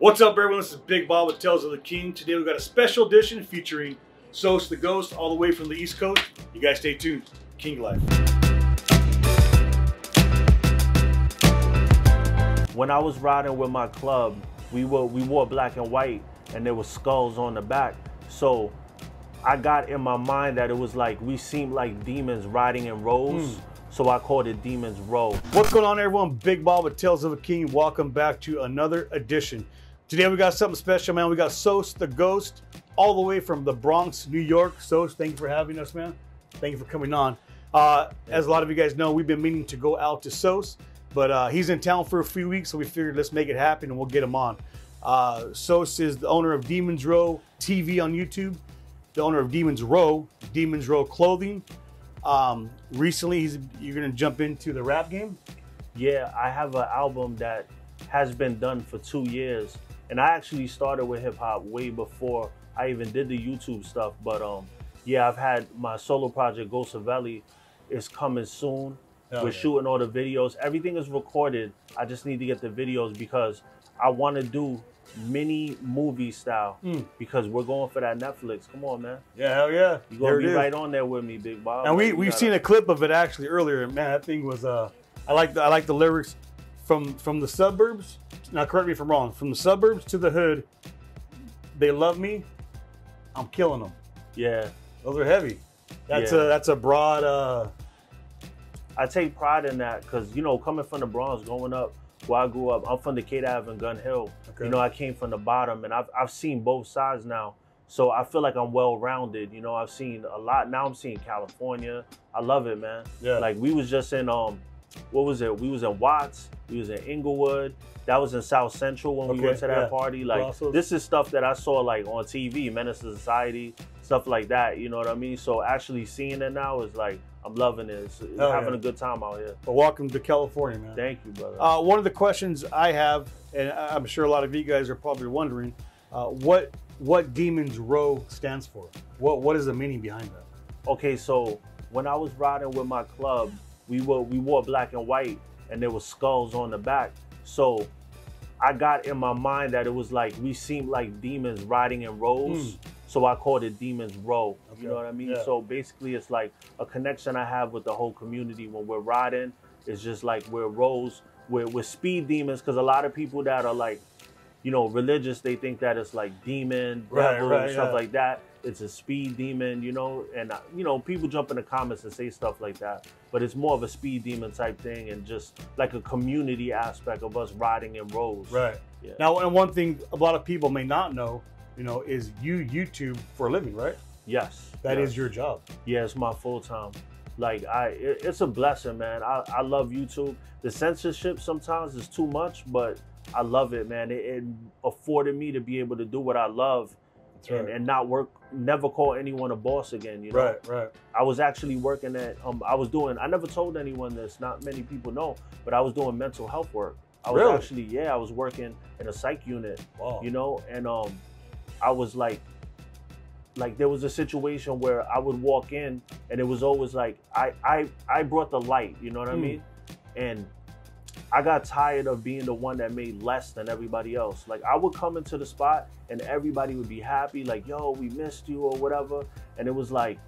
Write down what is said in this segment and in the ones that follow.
What's up, everyone? This is Big Bob with Tales of the King. Today we've got a special edition featuring Sose the Ghost all the way from the East Coast. You guys stay tuned. King Life. When I was riding with my club, we wore black and white and there was skulls on the back. So I got in my mind that it was like we seemed like demons riding in rows. So I called it Demons Row. What's going on, everyone? Big Bob with Tales of a King. Welcome back to another edition. Today we got something special, man. We got Sose the Ghost all the way from the Bronx, New York. Sose, thank you for having us, man. Thank you for coming on. As a lot of you guys know, we've been meaning to go out to Sose, but he's in town for a few weeks, so we figured let's make it happen and we'll get him on. Sose is the owner of Demons Row TV on YouTube, the owner of Demons Row Clothing. Recently, you're gonna jump into the rap game. Yeah, I have an album that has been done for 2 years, and I actually started with hip hop way before I even did the YouTube stuff. But yeah, I've had my solo project, Go Savelli, is coming soon. We're shooting all the videos. Everything is recorded. I just need to get the videos because I want to do mini movie style because we're going for that Netflix. Come on, man. Yeah, hell yeah. You're going to be right on there with me, Big Bob. And we've seen a clip of it actually earlier. Man, that thing was, I like the lyrics from the suburbs. Now, correct me if I'm wrong. From the suburbs to the hood, they love me. I'm killing them. Yeah. Those are heavy. That's a broad. I take pride in that because, you know, coming from the Bronx, growing up where I grew up, I'm from the Decatur Ave and Gun Hill. Okay. You know, I came from the bottom, and I've seen both sides now. So I feel like I'm well-rounded. You know, I've seen a lot. Now I'm seeing California. I love it, man. Yeah. Like, we was just in, what was it? We was in Watts. We was in Inglewood. That was in South Central when we went to that party. Like, this is stuff that I saw, like, on TV, Menace to Society, stuff like that. You know what I mean? So actually seeing it now is like, I'm loving it. It's having a good time out here. Well, welcome to California, man. Thank you, brother. One of the questions I have, and I'm sure a lot of you guys are probably wondering, what Demons Row stands for? What is the meaning behind that? Okay, so when I was riding with my club, we wore black and white and there was skulls on the back. So I got in my mind that it was like we seemed like demons riding in rows. So I called it Demons Row. Okay. You know what I mean? Yeah. So basically it's like a connection I have with the whole community when we're riding. It's just like we're rows, we're speed demons, because a lot of people that are like, you know, religious, they think that it's like demon, devil, stuff like that. It's a speed demon, you know, and you know, people jump in the comments and say stuff like that, but it's more of a speed demon type thing and just like a community aspect of us riding in rows. Right. Yeah. Now, and one thing a lot of people may not know, you know, is you YouTube for a living, right? Yes. That is your job. Yeah, it's my full time. Like it's a blessing, man. I love YouTube. The censorship sometimes is too much, but I love it, man. It afforded me to be able to do what I love. And not work, never call anyone a boss again, you know? Right. I was actually working at, I never told anyone this, not many people know, but I was doing mental health work. I was actually, I was working in a psych unit, you know? And I was like there was a situation where I would walk in and it was always like, I brought the light, you know what I mean? And I got tired of being the one that made less than everybody else. Like, I would come into the spot and everybody would be happy, like, yo, we missed you or whatever. And it was like,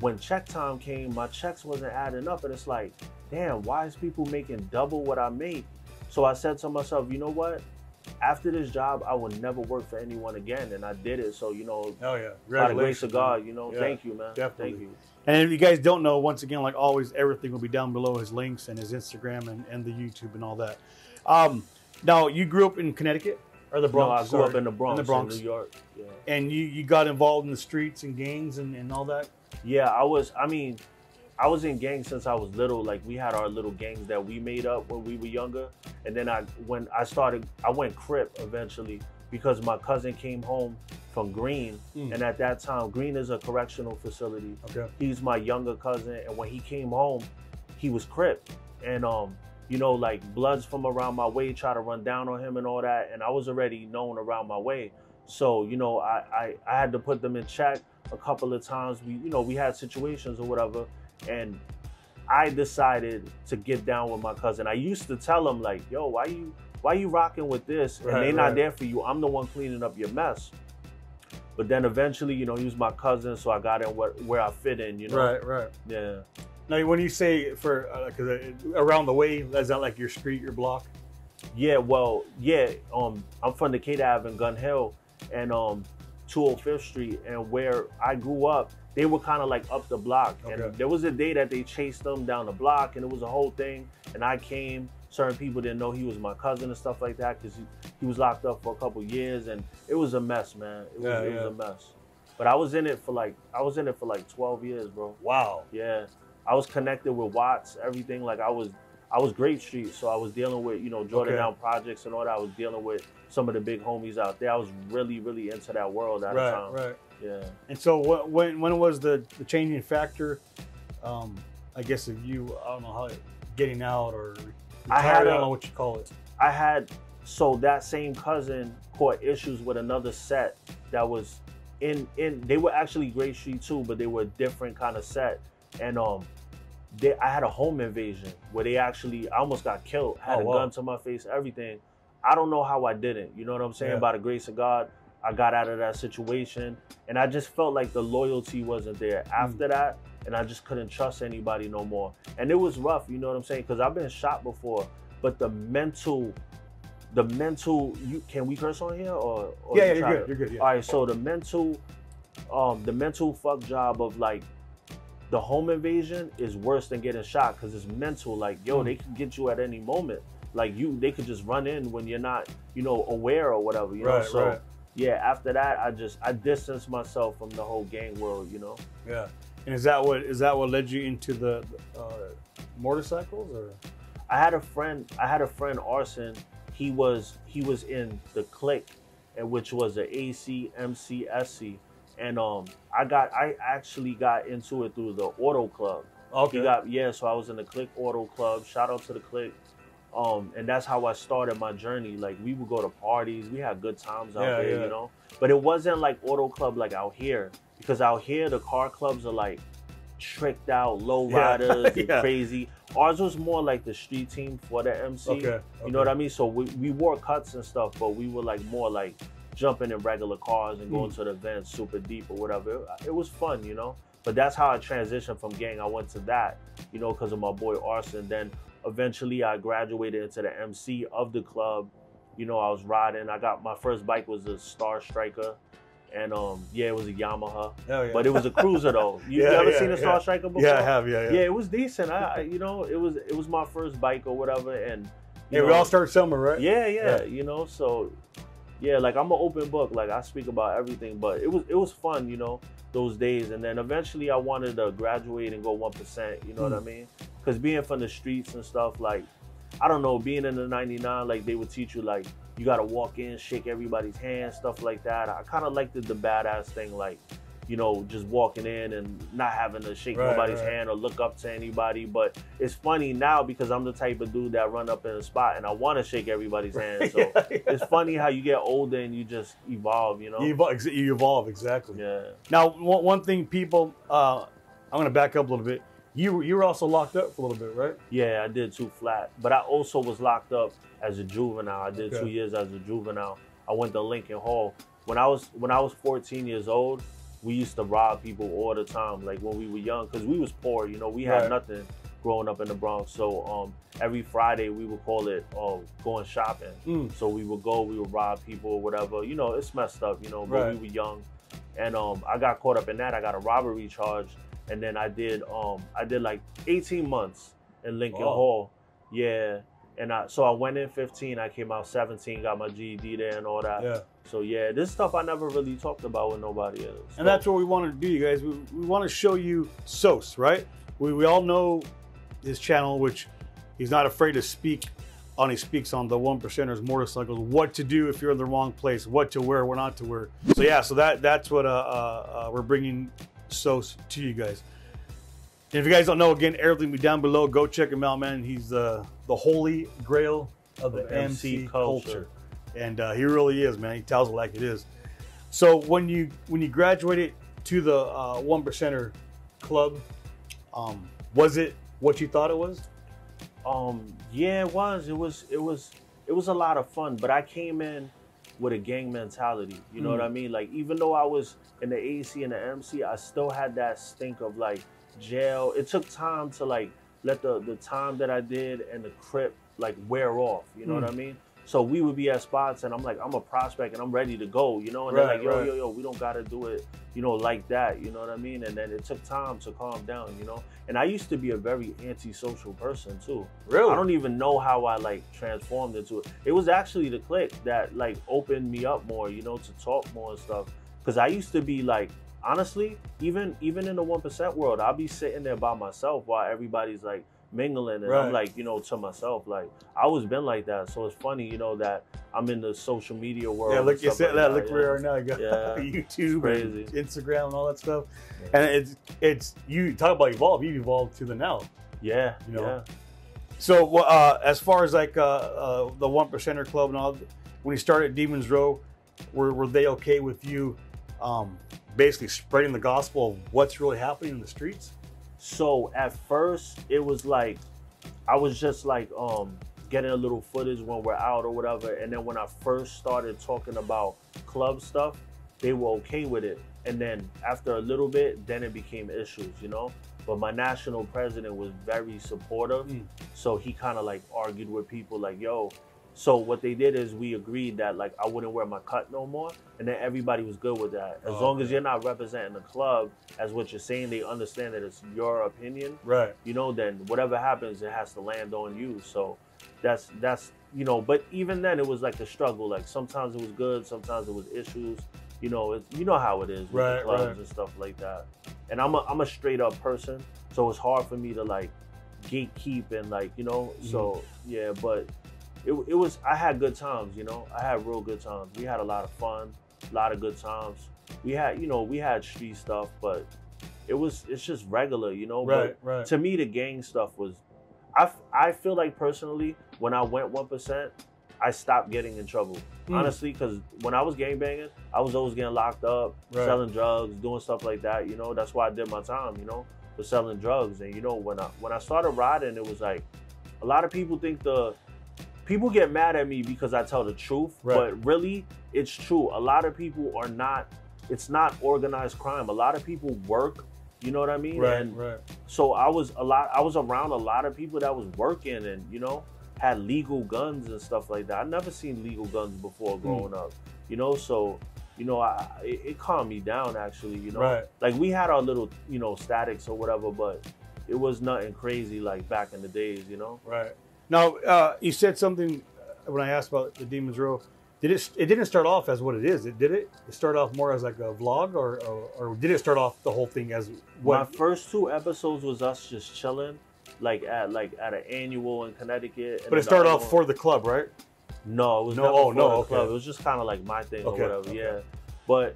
when check time came, my checks wasn't adding up. And it's like, damn, why is people making double what I make? So I said to myself, you know what? After this job, I will never work for anyone again. And I did it. So, you know, by the grace of God, you know, thank you, man. Definitely. Thank you. And if you guys don't know, once again, like always, everything will be down below, his links and his Instagram and the YouTube and all that. Now, you grew up in Connecticut or the Bronx? No, I grew up in the Bronx, New York. Yeah. And you got involved in the streets and gangs and all that? Yeah, I was in gangs since I was little. Like, we had our little gangs that we made up when we were younger. And then I went Crip eventually because my cousin came home from Green. And at that time, Green is a correctional facility. Okay. He's my younger cousin. And when he came home, he was Crip. And, you know, like Bloods from around my way try to run down on him and all that. And I was already known around my way. So, you know, I had to put them in check a couple of times. We had situations or whatever. And I decided to get down with my cousin. I used to tell him, like, yo, why you why you rocking with this? And they not there for you. I'm the one cleaning up your mess. But then eventually, you know, he was my cousin, so I got in where I fit in, you know? Right. Yeah. Now, when you say for, around the way, is that like your street, your block? Yeah, well, yeah. I'm from Decatur Ave in Gun Hill and 205th Street. And where I grew up, they were kind of like up the block. Okay. And there was a day that they chased them down the block, and it was a whole thing. And I came. Certain people didn't know he was my cousin and stuff like that because he was locked up for a couple years, and it was a mess, man. It was a mess. But I was in it for like 12 years, bro. Wow. Yeah, I was connected with Watts, everything. Like I was Grape Street, so I was dealing with, you know, Jordan Down projects and all that. I was dealing with some of the big homies out there. I was really into that world at the time. Right. Yeah. And so when was the changing factor? I guess if you, I don't know how, getting out or I don't know what you call it. So that same cousin caught issues with another set that was they were actually Grape Street too, but they were a different kind of set. And I had a home invasion where I almost got killed, had a gun to my face, everything. I don't know how I didn't, you know what I'm saying? By the grace of God, I got out of that situation, and I just felt like the loyalty wasn't there after that, and I just couldn't trust anybody no more. And it was rough, you know what I'm saying? Because I've been shot before, but the mental, can we curse on here? Or yeah, you're good. Yeah. All right, so the mental fuck job of like, the home invasion is worse than getting shot because it's mental. Like, yo, they can get you at any moment. Like they could just run in when you're not, you know, aware or whatever, you know? So yeah, after that, I distanced myself from the whole gang world, you know? Yeah. And is that what led you into the motorcycles, or? I had a friend, Arson. He was in the clique, and which was a AC, MC, SC. And I actually got into it through the Auto Club. Okay. So I was in the Click Auto Club. Shout out to the Click. And that's how I started my journey. Like, we would go to parties. We had good times out there, you know? But it wasn't like Auto Club like out here. Because out here, the car clubs are like tricked out, low riders, and crazy. Ours was more like the street team for the MC. You know what I mean? So we wore cuts and stuff, but we were like more like jumping in regular cars and going to the events super deep or whatever. It was fun, you know? But that's how I transitioned from gang. I went to that, you know, because of my boy Arson. Then eventually I graduated into the MC of the club. You know, I was riding. My first bike was a Star Striker. And it was a Yamaha. But it was a cruiser though. You ever seen a Star Striker before? Yeah, I have, yeah. Yeah, it was decent. You know, it was my first bike or whatever. And we all start somewhere, right? Yeah, you know, so yeah, like I'm an open book. Like I speak about everything, but it was fun, you know, those days. And then eventually I wanted to graduate and go 1%, you know what I mean? Because being from the streets and stuff, like, I don't know, being in the 99, like they would teach you like, you gotta walk in, shake everybody's hand, stuff like that. I kind of liked the badass thing, like, you know, just walking in and not having to shake nobody's hand or look up to anybody. But it's funny now because I'm the type of dude that run up in a spot and I want to shake everybody's hand. So it's funny how you get older and you just evolve, you know? You evolve, exactly. Yeah. Now, one thing people, I'm going to back up a little bit. You were also locked up for a little bit, right? Yeah, I did 2 flat. But I also was locked up as a juvenile. I did 2 years as a juvenile. I went to Lincoln Hall. When I was 14 years old, we used to rob people all the time, like when we were young, because we was poor, you know, we had nothing growing up in the Bronx. So every Friday we would call it going shopping. So we would rob people or whatever. You know, it's messed up, you know, but we were young. And I got caught up in that. I got a robbery charge. And then I did like 18 months in Lincoln Hall. Yeah. And so I went in 15, I came out 17, got my GED there and all that. Yeah. So yeah, this stuff I never really talked about with nobody else. And that's what we wanted to do, you guys. We want to show you Sose, right? We all know his channel, which he's not afraid to speak on. He speaks on the 1%ers motorcycles, what to do if you're in the wrong place, what to wear, what not to wear. So yeah, so that's what we're bringing Sose to you guys. And if you guys don't know, again, everything will be down below. Go check him out, man. He's the holy grail of the MC culture. And he really is, man. He tells it like it is. So when you graduated to the 1%er club, was it what you thought it was? Yeah, it was. It it was a lot of fun, but I came in with a gang mentality. You know what I mean? Like, even though I was in the AC and the MC, I still had that stink of like jail. It took time to like let the time that I did and the crip like wear off. You know what I mean? So we would be at spots and I'm like, I'm a prospect and I'm ready to go, you know? And they're like, yo, we don't gotta do it, you know, like that, you know what I mean? And then it took time to calm down, you know? And I used to be a very antisocial person too. Really? I don't even know how I like transformed into it. It was actually the clique that like opened me up more, you know, to talk more and stuff. Cause I used to be like, honestly, even in the 1% world, I'll be sitting there by myself while everybody's like mingling, and I'm like, you know, to myself, like I always been like that. So it's funny, you know, that I'm in the social media world. Yeah, look, you said that. Look where we are now. You got YouTube, crazy. And Instagram, and all that stuff. And it's you talk about evolve. You've evolved to the now. Yeah, you know. So as far as like the 1%er club and all, when you started Demons Row, were they okay with you basically spreading the gospel of what's really happening in the streets? So at first it was like, I was just like getting a little footage when we're out or whatever. And then when I first started talking about club stuff, they were okay with it. And then after a little bit, then it became issues, you know? But my national president was very supportive. So he kind of like argued with people like, yo, so what they did is we agreed that like I wouldn't wear my cut no more, and then everybody was good with that. As long as you're not representing the club as what you're saying, they understand that it's your opinion, right? You know, then whatever happens, it has to land on you. So that's you know. But even then, it was like a struggle. Like sometimes it was good, sometimes it was issues. You know, it's, you know how it is with the clubs and stuff like that. And I'm a straight up person, so it's hard for me to like gatekeep and like, you know. So yeah, but. It was, I had good times, you know. I had real good times. We had a lot of fun, a lot of good times. We had, you know, we had street stuff, but it's just regular, you know. But to me, the gang stuff was, I feel like personally, when I went 1%, I stopped getting in trouble. Honestly, because when I was gangbanging, I was always getting locked up, selling drugs, doing stuff like that, you know. That's why I did my time, you know, for selling drugs. And, you know, when I started riding, it was like, a lot of people think people get mad at me because I tell the truth, but really, it's true. A lot of people are not, it's not organized crime. A lot of people work, you know what I mean? So I was around a lot of people that was working and, you know, had legal guns and stuff like that. I never seen legal guns before growing up, you know? So, you know, it calmed me down actually, you know? Like we had our little, you know, statics or whatever, but it was nothing crazy like back in the days, you know? Now, you said something when I asked about the Demons Row. It didn't start off as what it is. Did it? It started off more as like a vlog, or did it start off the whole thing as what? My first 2 episodes was us just chilling, like at an annual in Connecticut. But it started off for the club, right? No, it was never for the club. It was just kind of like my thing or whatever. Yeah, but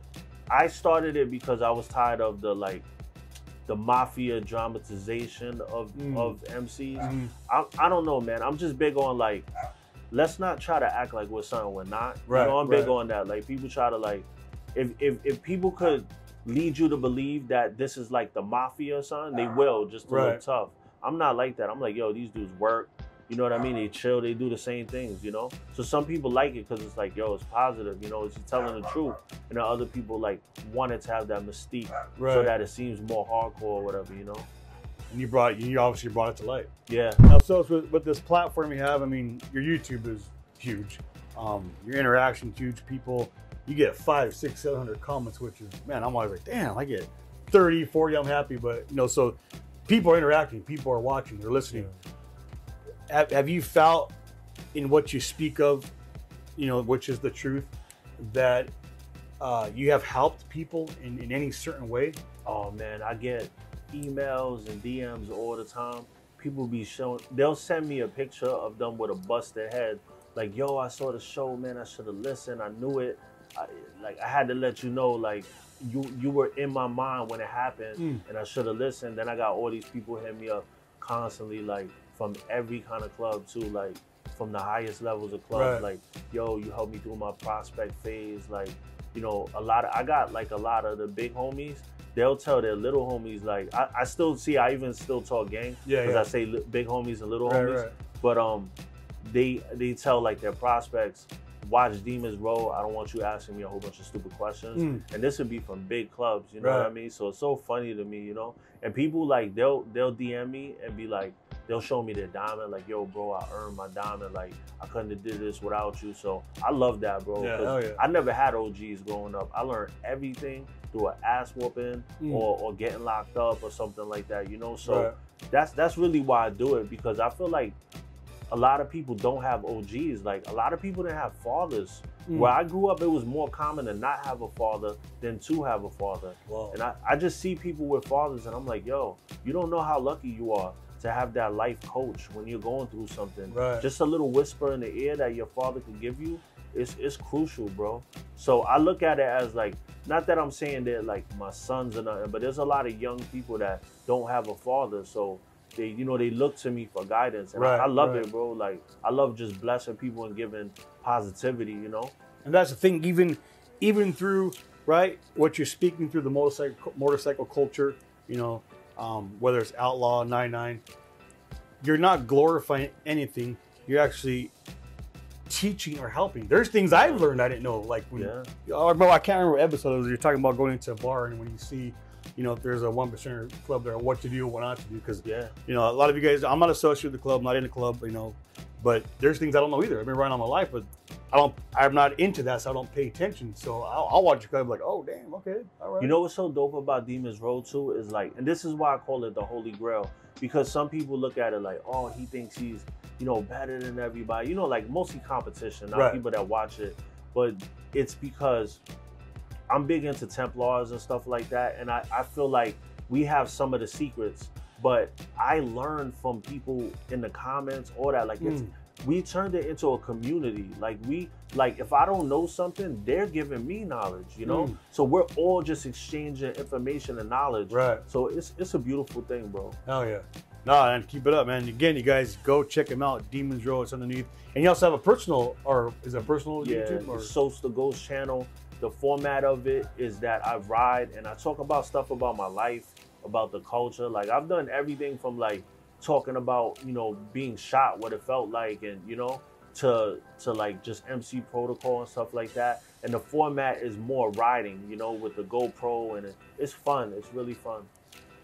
I started it because I was tired of the mafia dramatization of MCs. I don't know, man. I'm just big on like, let's not try to act like we're something we're not. You know, I'm big on that. Like people try to like, if people could lead you to believe that this is like the mafia or something, they will just to look tough. I'm not like that. I'm like, yo, these dudes work. You know what I mean? They chill, they do the same things, you know? So some people like it because it's like, yo, it's positive, you know, it's telling the truth. And then other people like wanted to have that mystique so that it seems more hardcore or whatever, you know? And you obviously brought it to light. Yeah. Now, so with this platform you have, I mean, your YouTube is huge. Your interaction's huge. People, you get 500, 600, 700 comments, which is, man, I'm always like, damn, I get 30, 40, I'm happy. But, you know, so people are interacting, people are watching, they're listening. Have you felt in what you speak of, you know, which is the truth, that you have helped people in any certain way? Oh man, I get emails and DMs all the time. People be showing, they'll send me a picture of them with a busted head. Like, yo, I saw the show, man, I should have listened, I knew it. I had to let you know, like, you were in my mind when it happened, and I should have listened. Then I got all these people hit me up constantly, like, from every kind of club too, like from the highest levels of clubs, like, yo, you helped me through my prospect phase. Like, you know, I got like a lot of the big homies, they'll tell their little homies, like, I even still talk gang, because I say big homies and little homies. But they tell like their prospects, watch Demons Row. I don't want you asking me a whole bunch of stupid questions. And this would be from big clubs, you know what I mean? So it's so funny to me, you know? And people like, they'll DM me and be like, they'll show me their diamond, like, yo, bro, I earned my diamond. Like, I couldn't have did this without you. So I love that, bro. Yeah, hell yeah. I never had OGs growing up. I learned everything through an ass whooping or getting locked up or something like that, you know? So that's really why I do it, because I feel like a lot of people don't have OGs. Like, a lot of people didn't have fathers. Where I grew up, it was more common to not have a father than to have a father. Wow. And I just see people with fathers and I'm like, yo, you don't know how lucky you are to have that life coach when you're going through something. Just a little whisper in the ear that your father could give you, it's crucial, bro. So I look at it as like, not that I'm saying they're like my sons or nothing, but there's a lot of young people that don't have a father. So they, you know, they look to me for guidance. And I love it, bro. Like, I love just blessing people and giving positivity, you know? And that's the thing, even through, right, what you're speaking through the motorcycle culture, you know, whether it's Outlaw, 99, you're not glorifying anything. You're actually teaching or helping. There's things I've learned I didn't know. Like, when, bro, I can't remember what episode it was. You're talking about going into a bar and when you see, you know, if there's a 1% club there, what to do, what not to do. Because, you know, a lot of you guys, I'm not associated with the club, not in the club, you know, but there's things I don't know either. I've been running all my life, but I'm not into that, so I don't pay attention. So I'll watch your club like, oh, damn, okay, all right. You know what's so dope about Demons Row too is like, and this is why I call it the Holy Grail, because some people look at it like, oh, he thinks he's, you know, better than everybody. You know, like mostly competition, not people that watch it. But it's because I'm big into Templars and stuff like that. And I feel like we have some of the secrets, but I learned from people in the comments, all that. Like, we turned it into a community. Like, if I don't know something, they're giving me knowledge, you know? So we're all just exchanging information and knowledge. So it's a beautiful thing, bro. Hell yeah. No, and keep it up, man. Again, you guys go check him out. Demons Row, it's underneath. And you also have a personal, or is it a personal YouTube? Or? Sose the Ghost channel. The format of it is that I ride and I talk about stuff about my life, about the culture. Like, I've done everything from like talking about, you know, being shot, what it felt like, and, you know, to like just MC protocol and stuff like that. And the format is more riding, you know, with the GoPro, and it's fun. It's really fun.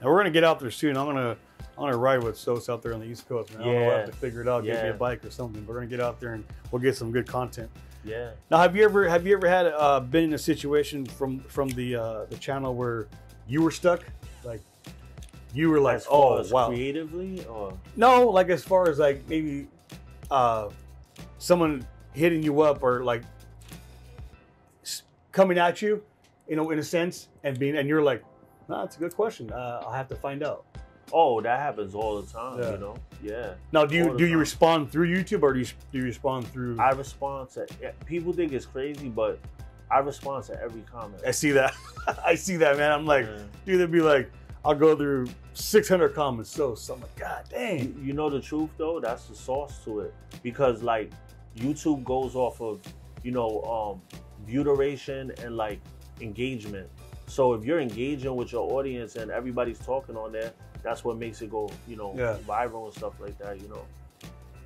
And we're gonna get out there soon. I'm gonna ride with Sose out there on the East Coast, man. I'll have to figure it out, get me a bike or something. We're gonna get out there and we'll get some good content. Now, have you ever had been in a situation from the channel where you were stuck, like you were like, oh wow, creatively, or no, like as far as like maybe someone hitting you up or like coming at you, you know, in a sense, and you're like, nah, that's a good question. I'll have to find out. Oh, that happens all the time, you know? Now, do you respond through YouTube, or do you respond through? I respond to, people think it's crazy, but I respond to every comment. I see that. I see that, man. I'm like, dude, they'd be like, I'll go through 600 comments. So I'm like, God dang. You know the truth though? That's the sauce to it. Because like YouTube goes off of, you know, view duration and like engagement. So if you're engaging with your audience and everybody's talking on there, that's what makes it go, you know, viral and stuff like that, you know.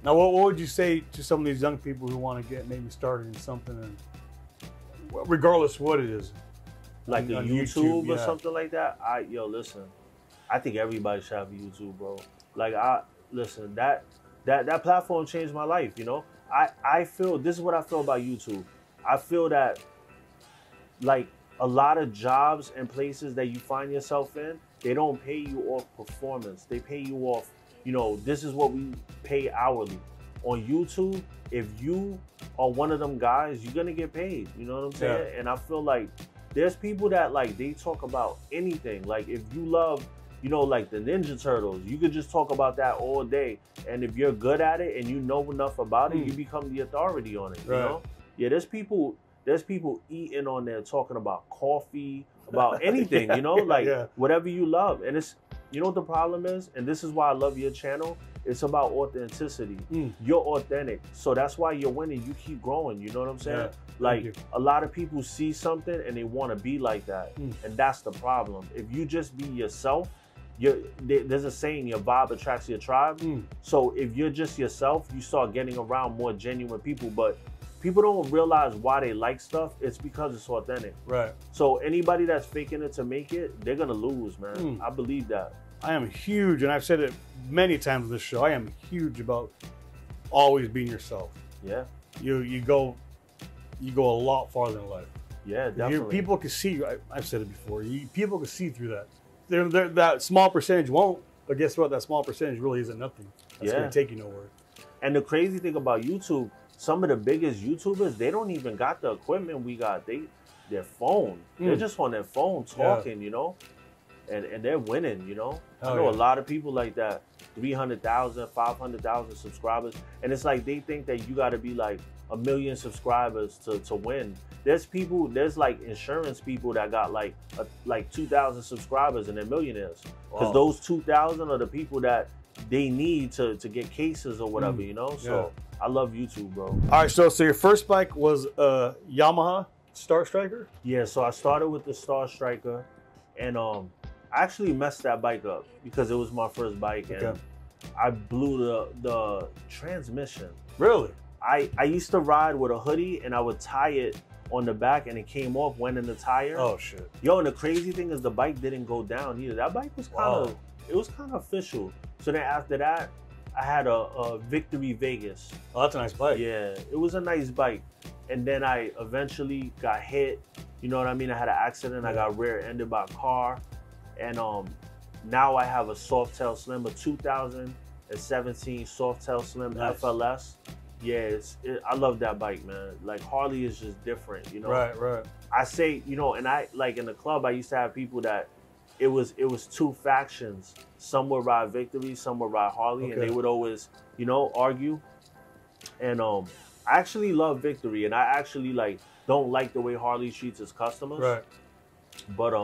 Now, what would you say to some of these young people who want to get maybe started in something, and regardless what it is, like on YouTube or something like that? Yo, listen, I think everybody should have a YouTube, bro. Like, listen, that platform changed my life, you know. I feel, this is what I feel about YouTube. I feel that, like, a lot of jobs and places that you find yourself in, they don't pay you off performance. They pay you off, you know, this is what we pay hourly. On YouTube, if you are one of them guys, you're gonna get paid. You know what I'm saying? And I feel like there's people that, like, they talk about anything. Like, if you love, you know, like the Ninja Turtles, you could just talk about that all day. And if you're good at it and you know enough about it, you become the authority on it, you know? Yeah, there's people eating on there talking about coffee, about anything, you know, like whatever you love. And it's, you know what the problem is? And this is why I love your channel. It's about authenticity. You're authentic. So that's why you're winning. You keep growing. You know what I'm saying? Like, a lot of people see something and they want to be like that. And that's the problem. If you just be yourself there's a saying, your vibe attracts your tribe. So if you're just yourself, you start getting around more genuine people. But people don't realize why they like stuff. It's because it's authentic. Right. So anybody that's faking it to make it, they're gonna lose, man. I believe that. I am huge, and I've said it many times on this show, I am huge about always being yourself. Yeah. You go a lot farther in life. Yeah, definitely. People can see. I've said it before. People can see through that. That small percentage won't, but guess what? That small percentage really isn't nothing. That's going to take you nowhere. And the crazy thing about YouTube, some of the biggest YouTubers, they don't even got the equipment we got. Their phone. They're just on their phone talking, you know, and they're winning, you know. I know a lot of people like that, 300,000, 500,000 subscribers, and it's like they think that you got to be like 1 million subscribers to win. There's like insurance people that got like 2,000 subscribers and they're millionaires. Because those 2,000 are the people that they need to get cases or whatever, you know? So I love YouTube, bro. All right, so your first bike was a Yamaha Star Striker? Yeah, so I started with the Star Striker, and I actually messed that bike up because it was my first bike, and I blew the transmission. Really? I used to ride with a hoodie and I would tie it on the back and it came off, went in the tire. Oh shit. Yo, and the crazy thing is the bike didn't go down either. That bike was it was kind of official. So then after that, I had a Victory Vegas. Oh, that's a nice bike. Yeah, it was a nice bike. And then I eventually got hit. You know what I mean? I had an accident. I got rear-ended by a car. And now I have a Softail Slim, a 2017 Softail Slim FLS. Yeah, I love that bike, man. Like Harley is just different, you know. Right. I say, you know, and I like in the club, I used to have people that it was two factions. Some would ride Victory, some would ride Harley, and they would always, you know, argue. And I actually love Victory, and I actually like don't like the way Harley treats its customers. Right. But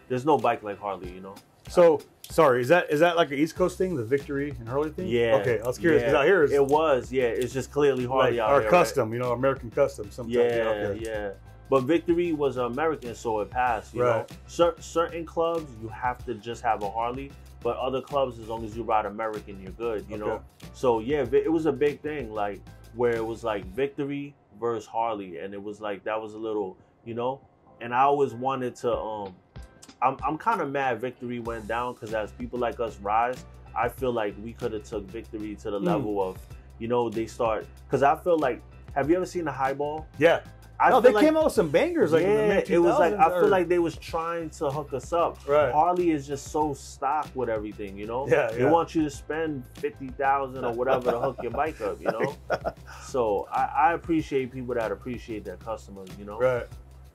there's no bike like Harley, you know. So, sorry, is that like an East Coast thing, the Victory and Harley thing? Yeah. Okay, I was curious because out here it was, it's just clearly Harley out or here, custom, you know, American custom. Sometimes. Yeah. But Victory was American, so it passed. You know, certain clubs you have to just have a Harley, but other clubs, as long as you ride American, you're good. You know. So yeah, it was a big thing, like where it was like Victory versus Harley, and it was like that was a little, you know. And I always wanted to. I'm kind of mad Victory went down because as people like us rise, I feel like we could have took Victory to the level of, you know, they start, because I feel like, have you ever seen the Highball? Yeah. They came out with some bangers like in the mid-2000s. It was like, I feel like they was trying to hook us up. Right. Harley is just so stock with everything, you know? Yeah. They want you to spend $50,000 or whatever to hook your bike up, you know? So I appreciate people that appreciate their customers, you know? Right.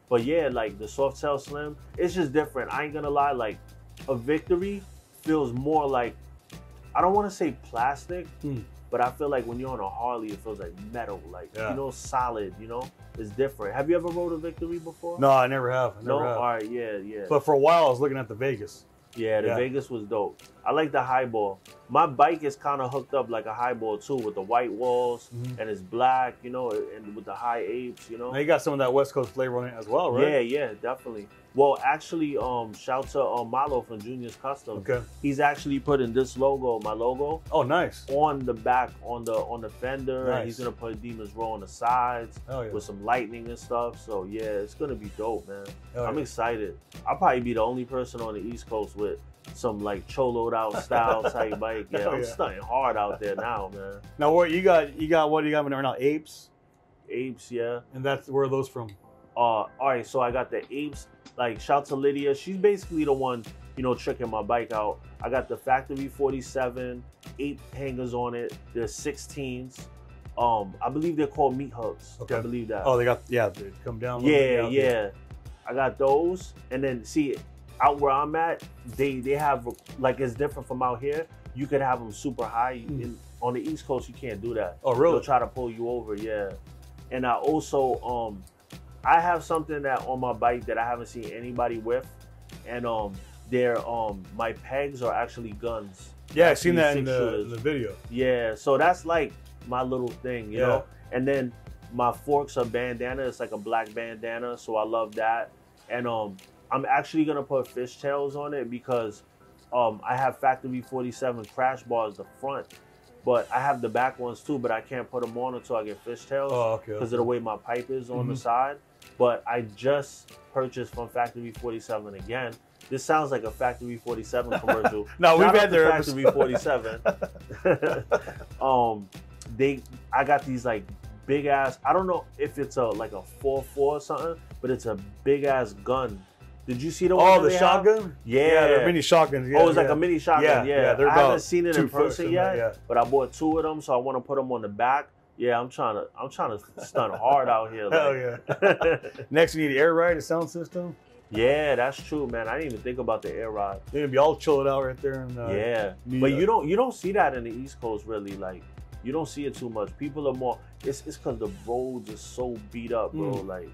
But yeah, like the Softail Slim, it's just different. I ain't gonna lie, like a Victory feels more like, I don't want to say plastic, but I feel like when you're on a Harley, it feels like metal, like, you know, solid, you know? It's different. Have you ever rode a Victory before? No, I never have. All right, yeah. But for a while, I was looking at the Vegas. Yeah, the Vegas was dope. I like the Highball. My bike is kind of hooked up like a Highball too, with the white walls and it's black, you know, and with the high apes, you know. Now you got some of that West Coast flavor on it as well, right? Yeah, definitely. Well, actually, shout to Malo from Junior's Custom. Okay. He's actually putting this logo, my logo. Oh, nice. On the back, on the fender. Nice. And he's gonna put Demon's Row on the sides with some lightning and stuff. So yeah, it's gonna be dope, man. I'm excited. I'll probably be the only person on the East Coast with some like choloed out style type bike. Yeah, I'm stunting hard out there now, man. Now what you got? What do you got right now? Apes. Apes, yeah. And where are those from? All right, so I got the Apes. Like, shout to Lydia. She's basically the one, you know, tricking my bike out. I got the Factory 47, 8 hangers on it. There's 16s. I believe they're called meat hooks. Okay. I believe that. Oh, they come down. Yeah. I got those. And then, see, out where I'm at, they have, like, it's different from out here. You could have them super high. On the East Coast, you can't do that. Oh, really? They'll try to pull you over, yeah. And I also, I have something that on my bike that I haven't seen anybody with, and my pegs are actually guns. Yeah, I've seen that in the video. Yeah, so that's like my little thing, you know. And then my forks are bandana. It's like a black bandana, so I love that. And I'm actually gonna put fishtails on it because I have Factory 47 crash bars, the front, but I have the back ones too, but I can't put them on until I get fishtails because of the way my pipe is on the side. But I just purchased from Factory 47 again. This sounds like a Factory 47 commercial. No, we've had their Factory 47. I got these like big ass. I don't know if it's like a 4.4 or something, but it's a big ass gun. Did you see the one? Oh, the shotgun? Yeah, they're mini shotguns. Yeah, it's like a mini shotgun. Yeah, they're I haven't seen it in person yet, but I bought 2 of them, so I want to put them on the back. Yeah, I'm trying to stunt hard out here. Hell yeah. Next, you need an air ride, a sound system. Yeah, that's true, man. I didn't even think about the air ride. You're gonna be all chilled out right there. But you don't see that in the East Coast really. Like, you don't see it too much. People are more. It's because the roads are so beat up, bro. Like,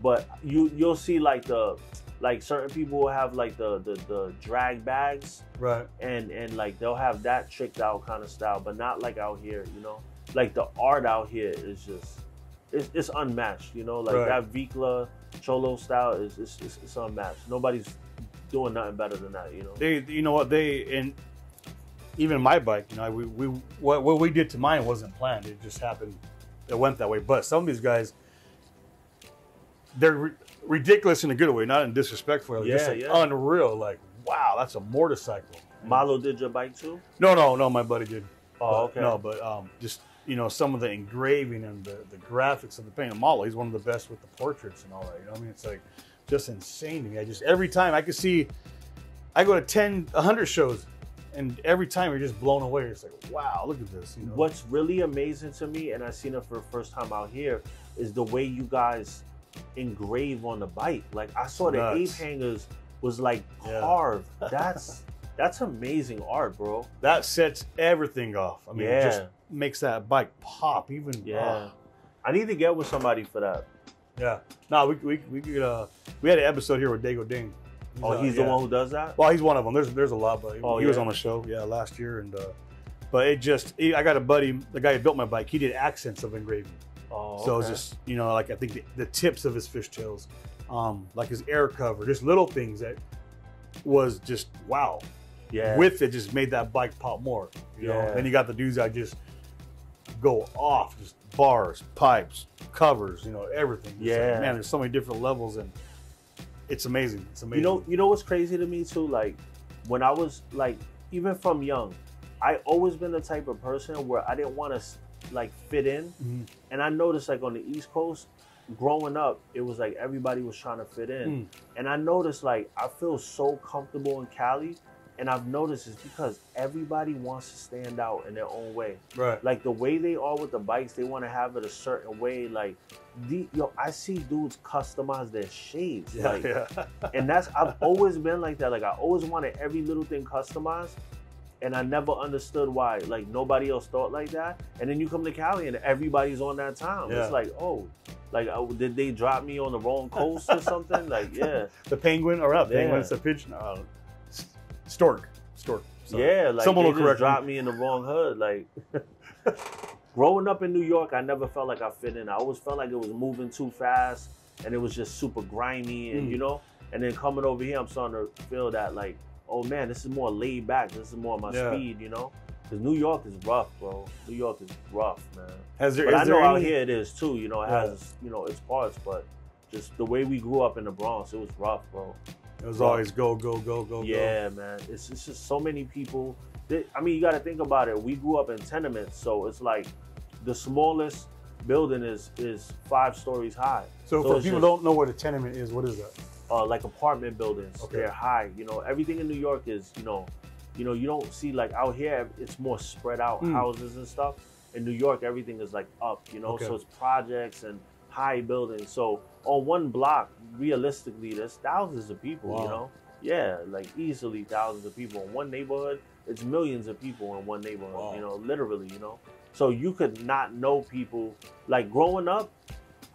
but you'll see like certain people will have like the drag bags, right? And like they'll have that tricked out kind of style, but not like out here, you know. Like the art out here is just it's unmatched, you know. Like that Vikla Cholo style is it's unmatched. Nobody's doing nothing better than that, you know. You know what, and even my bike, you know, what we did to mine wasn't planned. It just happened. It went that way. But some of these guys, they're ridiculous in a good way, not in disrespectful way. Just like unreal. Like, wow, that's a motorcycle. Malo did your bike too? No, my buddy did. Oh, okay. No, but just, you know, some of the engraving and the graphics of the paint. Malo, he's one of the best with the portraits and all that. You know what I mean? It's like just insane to me. I just, every time I could see, I go to 100 shows, and every time you're just blown away. It's like, wow, look at this. You know? What's really amazing to me, and I seen it for the first time out here, is the way you guys engrave on the bike. Like, I saw the ape hangers was like carved. That's amazing art, bro. That sets everything off. I mean, it just makes that bike pop. Even I need to get with somebody for that. Yeah. No, we could. We had an episode here with Dago Ding. He's the one who does that? Well, he's one of them. There's a lot, but he was on the show, last year, and but it just I got a buddy, the guy who built my bike. He did accents of engraving. So it's just, you know, like I think the tips of his fishtails, like his air cover, just little things that was just wow. Yeah. With it, just made that bike pop more. You know. Then you got the dudes that just go off, just bars, pipes, covers, you know, everything. Just like, man, there's so many different levels, and it's amazing. It's amazing. You know what's crazy to me too? Like, when I was like, even from young, I always been the type of person where I didn't want to like fit in, and I noticed like on the East Coast, growing up, it was like everybody was trying to fit in, and I noticed like I feel so comfortable in Cali. And I've noticed it's because everybody wants to stand out in their own way. Right. Like the way they are with the bikes, they want to have it a certain way. Like, I see dudes customize their shades. And I've always been like that. Like, I always wanted every little thing customized. And I never understood why, like, nobody else thought like that. And then you come to Cali and everybody's on that time. It's like, oh, like, did they drop me on the wrong coast or something? Like, The penguin, or not penguin, it's a pigeon. Stork. Sorry. Like someone they will correct just dropped me in the wrong hood. Like, growing up in New York, I never felt like I fit in. I always felt like it was moving too fast, and it was just super grimy, and you know. And then coming over here, I'm starting to feel that like, oh man, this is more laid back. This is more my speed, you know. Because New York is rough, bro. New York is rough, man. But I know out here it is too. You know, it has its parts, but just the way we grew up in the Bronx, it was rough, bro. It was always go. Yeah, man. It's just so many people. I mean, you got to think about it. We grew up in tenements, so it's like the smallest building is 5 stories high. So for people who don't know what a tenement is, what is that? Like apartment buildings. Okay. They're high. You know, everything in New York is, you know, you don't see like out here. It's more spread out houses and stuff. In New York, everything is like up. You know, so it's projects and high buildings. So on one block, realistically, there's thousands of people, you know? Yeah, like easily thousands of people. In one neighborhood, it's millions of people in one neighborhood, you know, literally, you know? So you could not know people. Like growing up,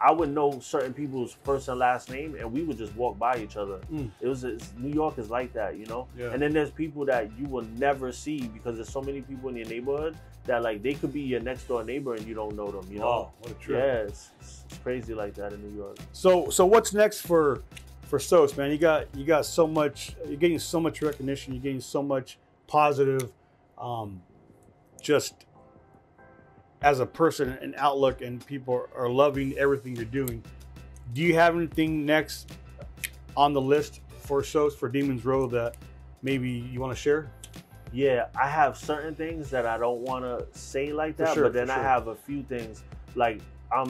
I would know certain people's first and last name, and we would just walk by each other. New York is like that, you know? And then there's people that you will never see because there's so many people in your neighborhood that like they could be your next door neighbor and you don't know them, you know? What a trip. Yeah, it's crazy like that in New York. So what's next for for Sose, man. You got so much. You're getting so much recognition. You're getting so much positive, just as a person and outlook, and people are loving everything you're doing. Do you have anything next on the list for Sose for Demons Row that maybe you want to share? Yeah, I have certain things that I don't want to say like that, sure, but then for I sure. have a few things like now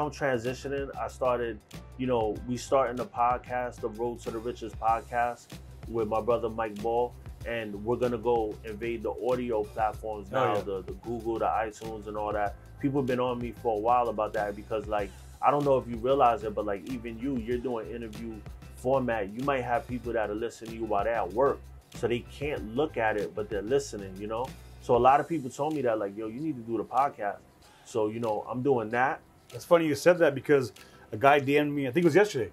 I'm transitioning. I started, we starting the podcast, the Road to the Riches podcast with my brother Mike Ball, and we're gonna go invade the audio platforms now, the Google, the iTunes, and all that. People have been on me for a while about that because, like, I don't know if you realize it, but like even you're doing interview format. You might have people that are listening to you while they're at work, so they can't look at it, but they're listening. So a lot of people told me that, like, yo, you need to do the podcast. So I'm doing that. It's funny you said that because a guy DM'd me, I think it was yesterday,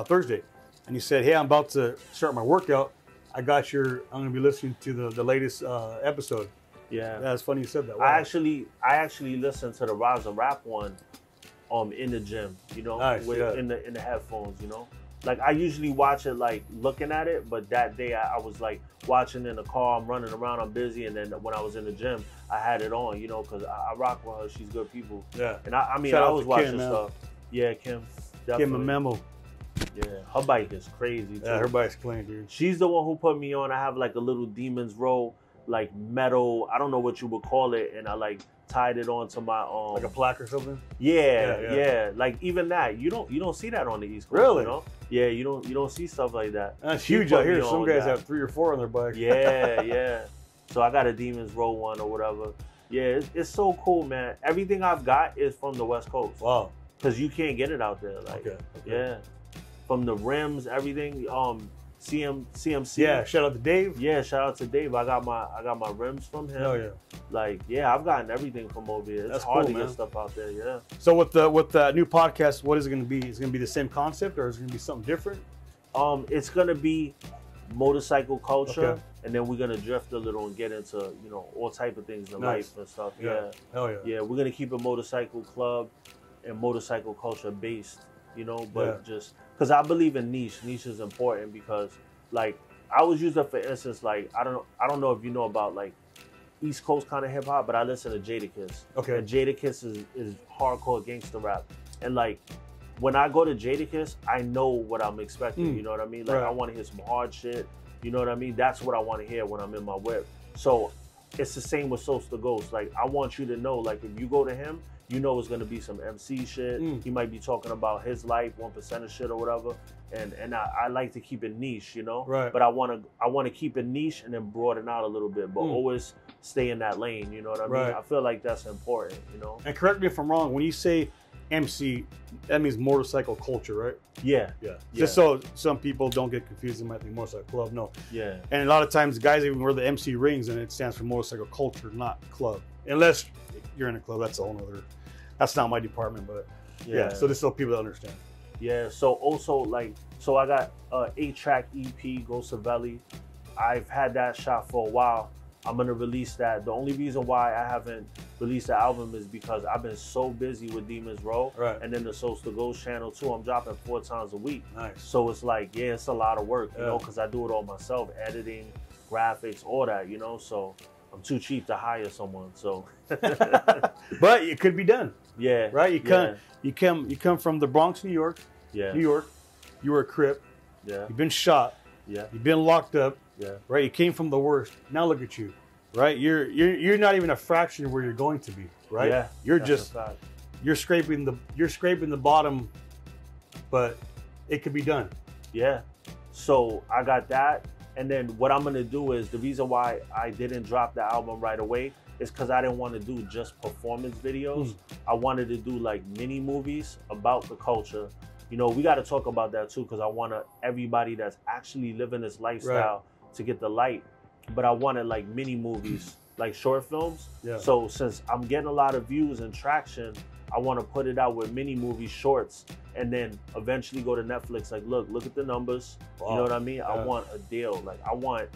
Thursday, and he said, "Hey, I'm about to start my workout. I'm gonna be listening to the latest episode." Yeah, that's funny you said that. Wow. I actually listened to the Rise and Rap one, in the gym. Nice, in the headphones. Like, I usually watch it like looking at it, but that day I was like watching in the car. I'm running around, I'm busy, and then when I was in the gym, I had it on, because I rock with her. She's good people. Yeah. And I was watching stuff. Yeah, Kim. Definitely. Kim a memo. Yeah, her bike is crazy too. Yeah, her bike's clean, dude. She's the one who put me on. I have like a little Demons Row, like metal, I don't know what you would call it, and I like tied it onto my like a plaque or something. Yeah. Like even that, you don't see that on the East Coast. Really? Yeah, you don't see stuff like that. That's huge out here. Some guys have 3 or 4 on their bike. Yeah. So I got a Demons Row one or whatever. Yeah, it's so cool, man. Everything I've got is from the West Coast. Wow. Because you can't get it out there. Like, okay. Yeah. From the rims, everything. CMC. Yeah, shout out to Dave. Yeah, shout out to Dave. I got my rims from him. Oh yeah. Like, yeah, I've gotten everything from over here. It's That's hard cool, to man. get stuff out there, yeah. So with the new podcast, what is it going to be? Is it going to be the same concept, or is it going to be something different? It's gonna be motorcycle culture, Okay. and then we're gonna drift a little and get into all type of things in Nice. life and stuff. Yeah. Hell yeah. Yeah, we're gonna keep a motorcycle club and motorcycle culture based, but just because I believe in niche. Niche is important because, like, I was using, for instance, like, I don't know if you know about like East Coast kind of hip hop, but I listen to Jadakiss. Okay. And Jadakiss is hardcore gangster rap, and like, when I go to Jadakiss, I know what I'm expecting. You know what I mean? Like, Right. I want to hear some hard shit. You know what I mean? That's what I want to hear when I'm in my whip. So it's the same with Sose the Ghost. Like, I want you to know, like, if you go to him, it's going to be some MC shit. He might be talking about his life, 1% of shit or whatever. And I like to keep it niche, Right. But I want to keep it niche and then broaden out a little bit, but always stay in that lane. You know what I mean? Right. I feel like that's important. And correct me if I'm wrong. When you say MC, that means motorcycle culture, right? Yeah. Just so some people don't get confused, they might think motorcycle club. No. Yeah. And a lot of times, guys even wear the MC rings, and it stands for motorcycle culture, not club. Unless you're in a club, that's a whole other. That's not my department, but yeah. So just so people understand. Yeah. So also, like, so I got 8-track EP, Go Savelli. I've had that shot for a while. I'm gonna release that. The only reason why I haven't released the album is because I've been so busy with Demons Row, Right. and then the Sose the Ghost channel too. I'm dropping 4 times a week. Nice. So it's like, yeah, it's a lot of work, Yeah. because I do it all myself, editing, graphics, all that, So I'm too cheap to hire someone. So, But it could be done, yeah, right? You come from the Bronx, New York. yeah, New York. You were a Crip. yeah, You've been shot. yeah, You've been locked up. yeah, Right? You came from the worst. Now look at you, right? You're not even a fraction of where you're going to be, right? yeah. You're That's just a fact. you're scraping the bottom, but it could be done. Yeah. So I got that. And then what I'm going to do is, the reason why I didn't drop the album right away is because I didn't want to do just performance videos. I wanted to do like mini movies about the culture. We got to talk about that too, because I want everybody that's actually living this lifestyle to get the light. But I wanted like mini movies, like short films. Yeah. So since I'm getting a lot of views and traction, I want to put it out with mini movie shorts, and then eventually go to Netflix. Like, look at the numbers. Wow. You know what I mean? I want a deal. Like, I want,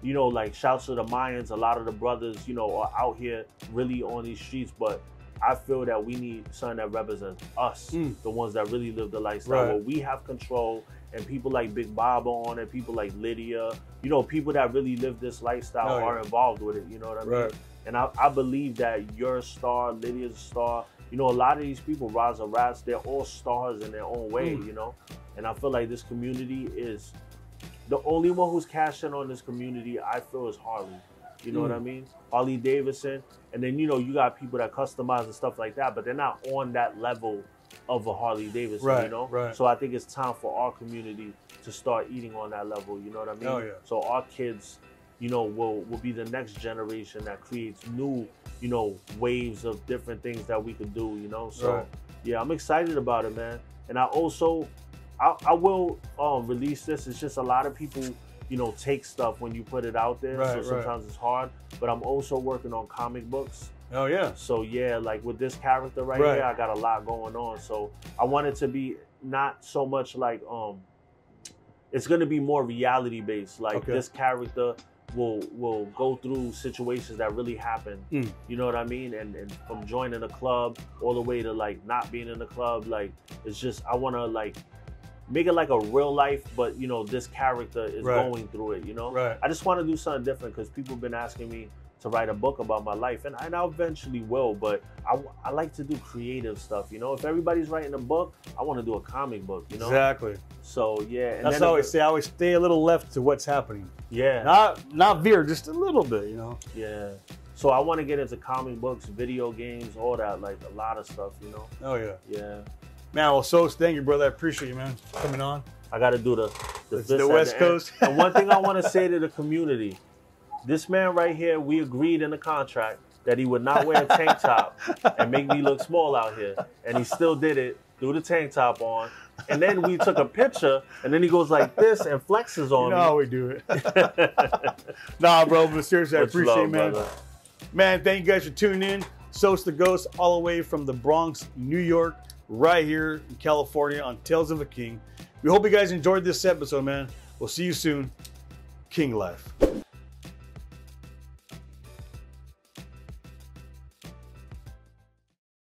like, shouts to the Mayans. A lot of the brothers, are out here really on these streets, but I feel that we need something that represents us, the ones that really live the lifestyle, where we have control, and people like Big Baba on it, people like Lydia, you know, people that really live this lifestyle are involved with it, you know what I mean? And I believe that you're a star, Lydia's a star. You know, a lot of these people, Raza Rats, they're all stars in their own way, you know? And I feel like this community is, the only one who's cashing on this community, I feel, is Harley. You know what I mean? Harley Davidson. And then, you know, you got people that customize and stuff like that, but they're not on that level of a Harley Davidson, you know? So I think it's time for our community to start eating on that level, you know what I mean? So our kids, you know, will be the next generation that creates new, you know, waves of different things that we could do, you know? So yeah, I'm excited about it, man. And I also, I will release this. It's just a lot of people, you know, take stuff when you put it out there. So sometimes it's hard. But I'm also working on comic books. Oh yeah. So yeah, like with this character right here, I got a lot going on. So I want it to be not so much like it's gonna be more reality based. Like this character will go through situations that really happen. You know what I mean? And from joining a club all the way to like not being in the club, like it's just, I wanna like make it like a real life, but you know, this character is going through it, you know? I just want to do something different because people have been asking me to write a book about my life, and I eventually will, but I like to do creative stuff, you know? If everybody's writing a book, I want to do a comic book, you know? Exactly. So yeah. And that's how I always say, I always stay a little left to what's happening. Not veer, just a little bit, you know? So I want to get into comic books, video games, all that, like a lot of stuff, you know? Man, well, Sose, thank you, brother. I appreciate you, man, coming on. I got to do the West Coast. And one thing I want to say to the community, this man right here, we agreed in the contract that he would not wear a tank top and make me look small out here. And he still did it, threw the tank top on. And then we took a picture, and then he goes like this and flexes on me. You know how we do it. Nah, bro, but seriously, I appreciate it, man. Brother. Man, thank you guys for tuning in. Sose the Ghost, all the way from the Bronx, New York, right here in California on Tales of a King. We hope you guys enjoyed this episode, man. We'll see you soon. King Life.